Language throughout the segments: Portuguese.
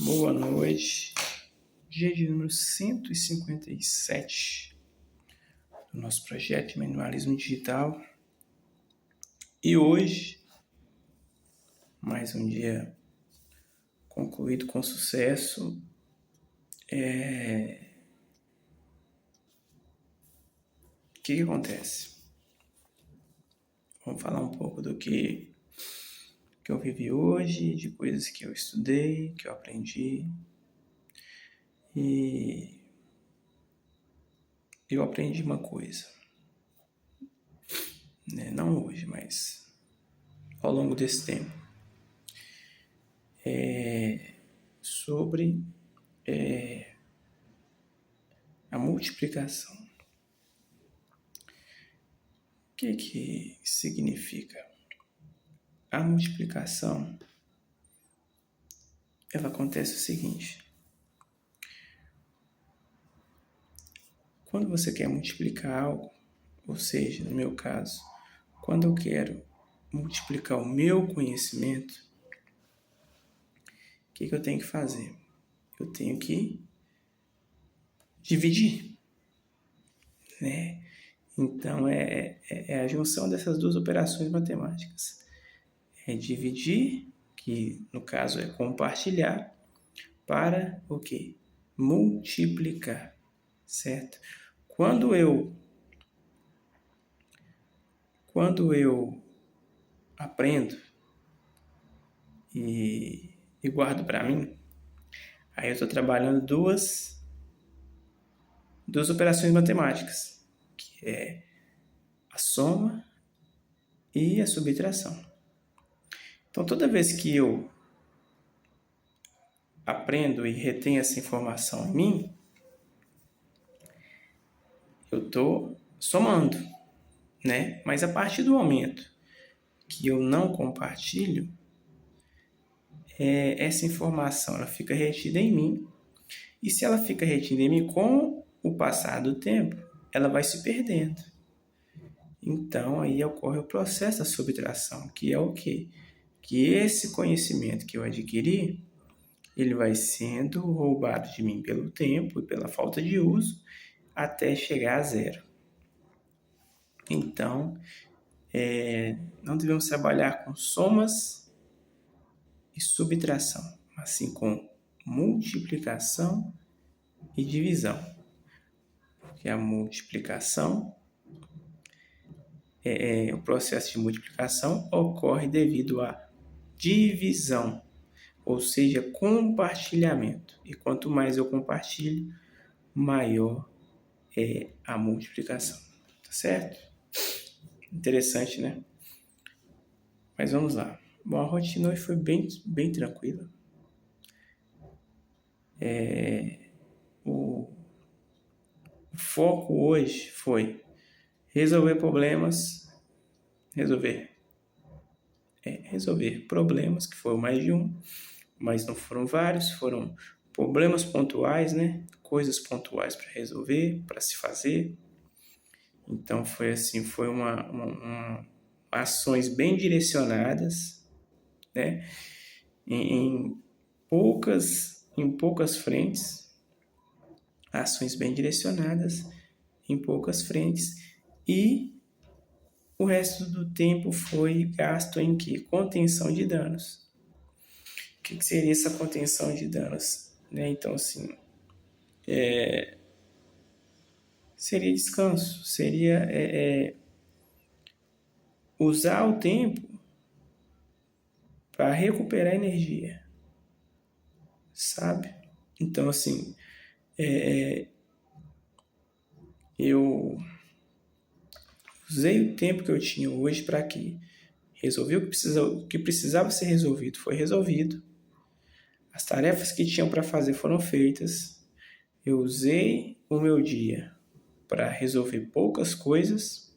Boa noite. Dia de número 157 do nosso projeto de minimalismo digital. E hoje, mais um dia concluído com sucesso. O que acontece? Vamos falar um pouco do que eu vivi hoje, de coisas que eu estudei, que eu aprendi. E eu aprendi uma coisa, né? Não hoje, mas ao longo desse tempo, sobre a multiplicação. O que significa? A multiplicação, ela acontece o seguinte: quando você quer multiplicar algo, ou seja, no meu caso, quando eu quero multiplicar o meu conhecimento, o que eu tenho que fazer? Eu tenho que dividir, né? Então, é a junção dessas duas operações matemáticas. É dividir, que no caso é compartilhar, para o quê? Multiplicar, certo? Quando eu aprendo e guardo para mim, aí eu estou trabalhando duas operações matemáticas, que é a soma e a subtração. Então, toda vez que eu aprendo e retenho essa informação em mim, eu estou somando, né? Mas a partir do momento que eu não compartilho, essa informação ela fica retida em mim. E se ela fica retida em mim, com o passar do tempo, ela vai se perdendo. Então, aí ocorre o processo da subtração, que é o quê? Que esse conhecimento que eu adquiri, ele vai sendo roubado de mim pelo tempo e pela falta de uso, até chegar a zero. Então, não devemos trabalhar com somas e subtração, mas sim com multiplicação e divisão. Porque a multiplicação, o processo de multiplicação ocorre devido à divisão, ou seja, compartilhamento. E quanto mais eu compartilho, maior é a multiplicação. Tá certo? Interessante, né? Mas vamos lá. Bom, a rotina hoje foi bem tranquila. O foco hoje foi resolver problemas, que foram mais de um, mas não foram vários, foram problemas pontuais, né? Coisas pontuais para resolver, para se fazer. Então foi assim, foi ações bem direcionadas, né? Em poucas frentes, ações bem direcionadas em poucas frentes, e o resto do tempo foi gasto em quê? Contenção de danos. O que seria essa contenção de danos? Né? Então, assim, seria descanso, seria usar o tempo para recuperar energia, sabe? Então, assim, eu usei o tempo que eu tinha hoje para quê? Resolvi o que precisava ser resolvido, foi resolvido. As tarefas que tinham para fazer foram feitas. Eu usei o meu dia para resolver poucas coisas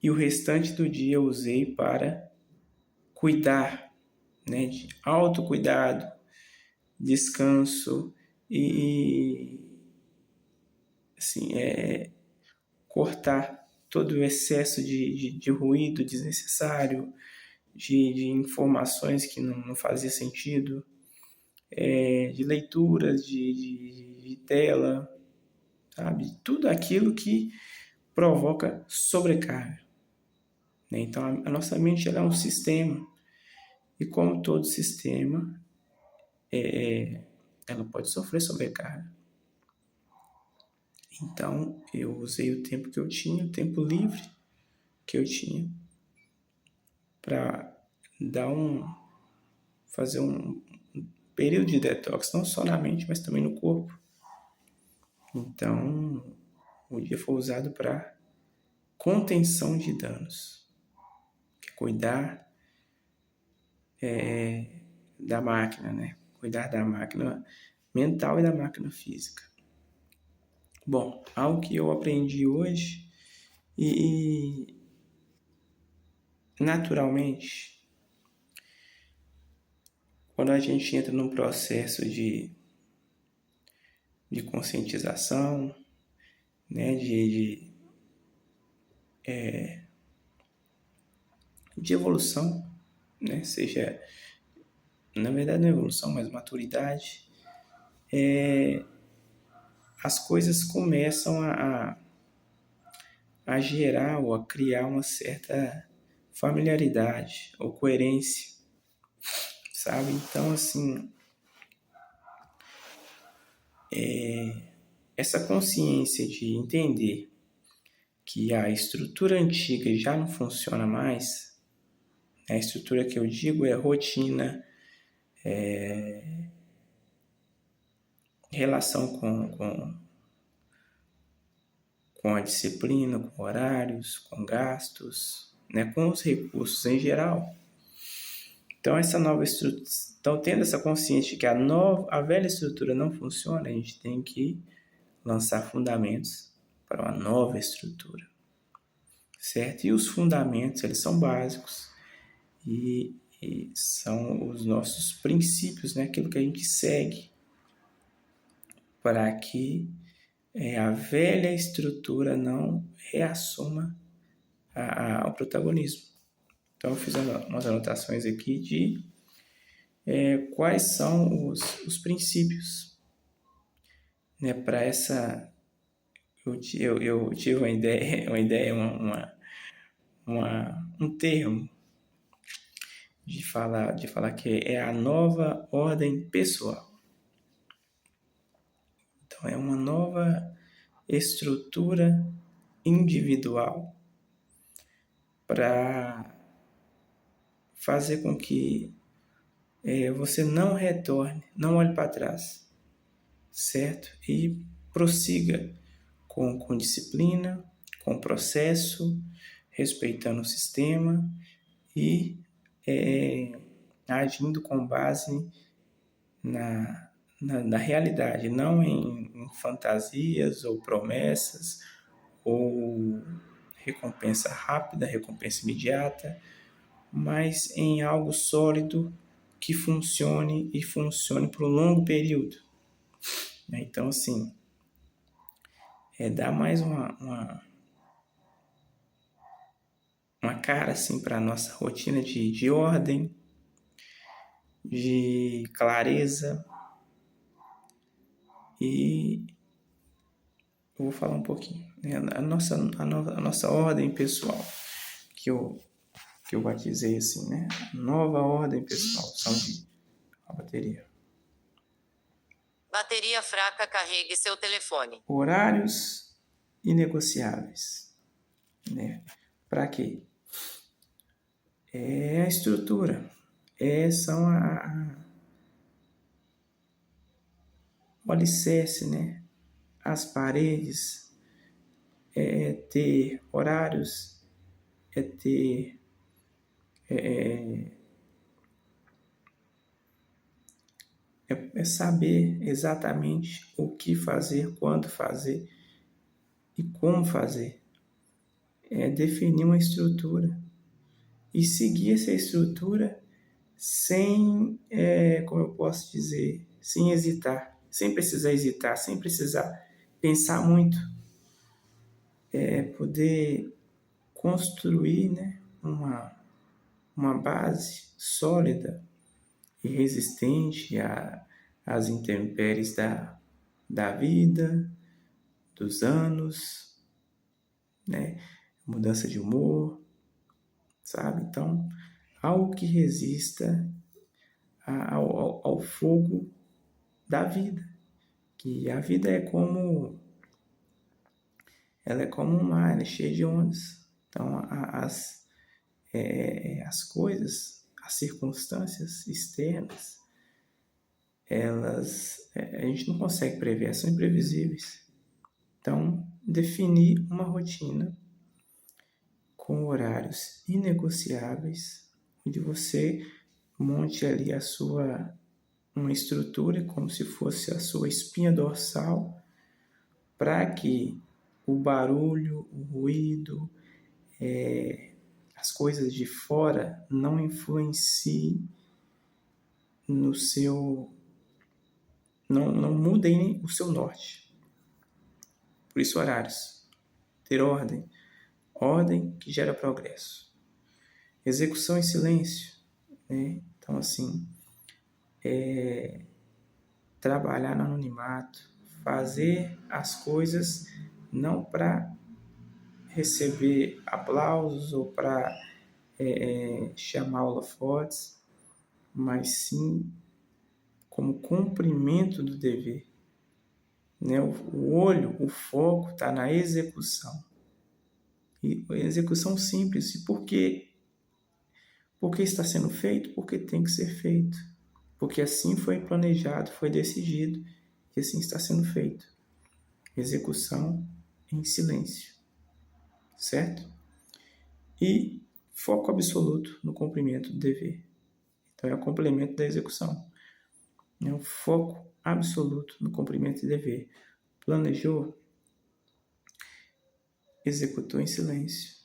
e o restante do dia eu usei para cuidar, né, de autocuidado, descanso e assim, cortar todo o excesso de ruído desnecessário, de informações que não fazia sentido. de leituras, de tela, sabe? Tudo aquilo que provoca sobrecarga, né? Então, a nossa mente ela é um sistema, e como todo sistema, ela pode sofrer sobrecarga. Então, eu usei o tempo que eu tinha, o tempo livre que eu tinha, para fazer um período de detox, não só na mente, mas também no corpo. Então, o dia foi usado para contenção de danos, que é cuidar da máquina, né? Cuidar da máquina mental e da máquina física. Bom, algo que eu aprendi hoje e naturalmente, quando a gente entra num processo de conscientização, né, de evolução, né, seja, na verdade não é evolução, mas maturidade, as coisas começam a gerar ou a criar uma certa familiaridade ou coerência, sabe? Então, assim, essa consciência de entender que a estrutura antiga já não funciona mais, a estrutura que eu digo é rotina, relação com a disciplina, com horários, com gastos, né, com os recursos em geral. Então, essa nova estrutura, então, tendo essa consciência de que a velha estrutura não funciona, a gente tem que lançar fundamentos para uma nova estrutura, certo? E os fundamentos, eles são básicos e são os nossos princípios, né? Aquilo que a gente segue para que a velha estrutura não reassuma o protagonismo. Então, eu fiz umas anotações aqui de quais são os princípios, né, para essa. Eu tive um termo de falar que é a nova ordem pessoal. Então, é uma nova estrutura individual para fazer com que você não retorne, não olhe para trás, certo? E prossiga com disciplina, com processo, respeitando o sistema e agindo com base na realidade, não em fantasias ou promessas ou recompensa rápida, recompensa imediata, mas em algo sólido que funcione e funcione por um longo período. Então, assim, dá mais uma cara assim, para a nossa rotina de ordem, de clareza. E eu vou falar um pouquinho, né? A nossa ordem pessoal, que eu batizei assim, né? Nova ordem pessoal, som de a bateria. Bateria fraca, carregue seu telefone. Horários inegociáveis, né? Para quê? É a estrutura, são o alicerce, né? As paredes, ter horários, ter saber exatamente o que fazer, quando fazer e como fazer. É definir uma estrutura e seguir essa estrutura sem, como eu posso dizer, sem hesitar, sem precisar hesitar, sem precisar pensar muito. Poder construir, né, uma base sólida e resistente as intempéries da vida, dos anos, né? Mudança de humor, sabe? Então, algo que resista ao fogo da vida. Que a vida ela é como um mar, ela é cheia de ondas. Então, as coisas, as circunstâncias externas, a gente não consegue prever, são imprevisíveis. Então, definir uma rotina com horários inegociáveis, onde você monte ali uma estrutura como se fosse a sua espinha dorsal, para que o barulho, o ruído, as coisas de fora não influenciem no seu... não mudem o seu norte. Por isso, horários. Ter ordem. Ordem que gera progresso. Execução em silêncio, né? Então, assim, trabalhar no anonimato, fazer as coisas não para receber aplausos ou para chamar holofotes, mas sim como cumprimento do dever. Né? O olho, o foco está na execução. E a execução simples. E por quê? Porque está sendo feito? Porque tem que ser feito. Porque assim foi planejado, foi decidido, e assim está sendo feito. Execução em silêncio. Certo? E foco absoluto no cumprimento do dever. Então, é o complemento da execução. É o foco absoluto no cumprimento do dever. Planejou, executou em silêncio,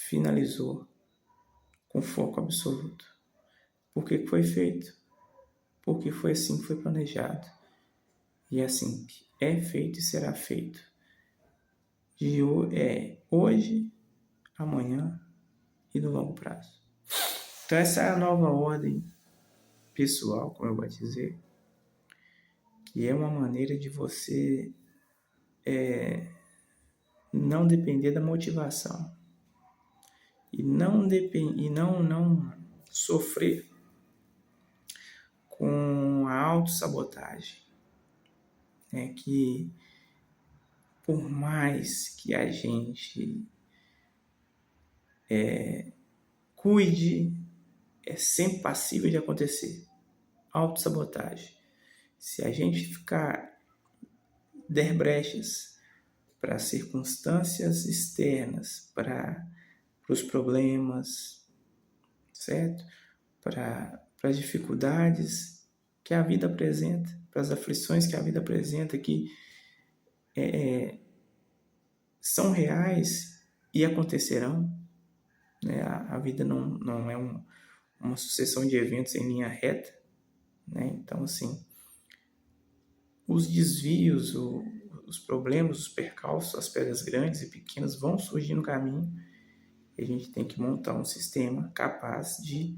finalizou com foco absoluto. Por que foi feito? Porque foi assim que foi planejado. E é assim que é feito e será feito. Hoje, amanhã e no longo prazo. Então, essa é a nova ordem pessoal, como eu vou dizer, que é uma maneira de você não depender da motivação e não sofrer com a autossabotagem, né? Que por mais que a gente cuide, é sempre passível de acontecer. Autossabotagem. Se a gente ficar der brechas para circunstâncias externas, para os problemas, certo? Para as dificuldades que a vida apresenta, para as aflições que a vida apresenta, que são reais e acontecerão. Né? A vida não é uma sucessão de eventos em linha reta. Né? Então, assim, os desvios, os problemas, os percalços, as pedras grandes e pequenas vão surgir no caminho, e a gente tem que montar um sistema capaz de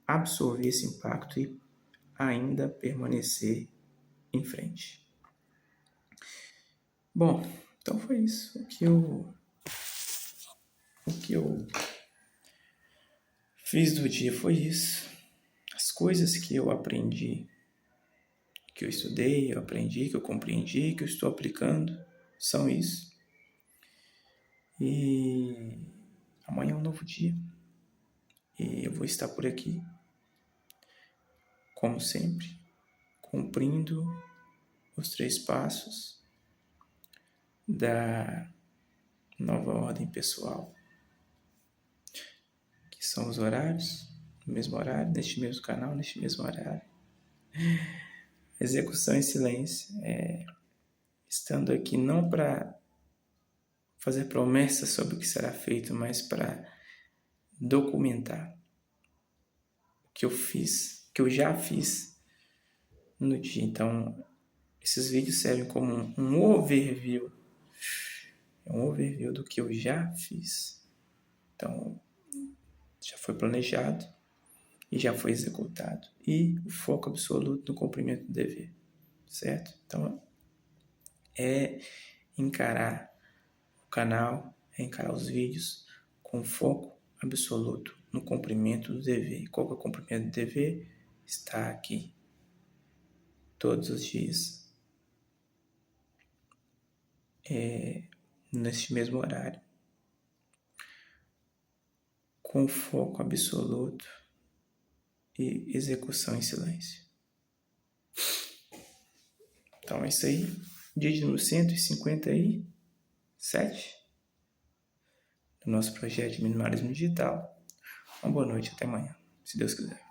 absorver esse impacto e ainda permanecer em frente. Bom, então foi isso. O que eu fiz do dia foi isso. As coisas que eu aprendi, que eu estudei, eu aprendi, que eu compreendi, que eu estou aplicando, são isso. E amanhã é um novo dia. E eu vou estar por aqui, como sempre, cumprindo os 3 passos da nova ordem pessoal, que são os horários, no mesmo horário, neste mesmo canal, neste mesmo horário. Execução em silêncio, estando aqui não para fazer promessas sobre o que será feito, mas para documentar o que eu fiz, o que eu já fiz no dia. Então, esses vídeos servem como um overview. É um overview do que eu já fiz. Então, já foi planejado, e já foi executado. E o foco absoluto no cumprimento do dever, certo? Então, é encarar o canal, é encarar os vídeos com foco absoluto no cumprimento do dever. E qual que é o cumprimento do dever? Está aqui todos os dias, neste mesmo horário, com foco absoluto e execução em silêncio. Então é isso aí. Dia de número 157 do nosso projeto de minimalismo digital. Uma boa noite, até amanhã, se Deus quiser.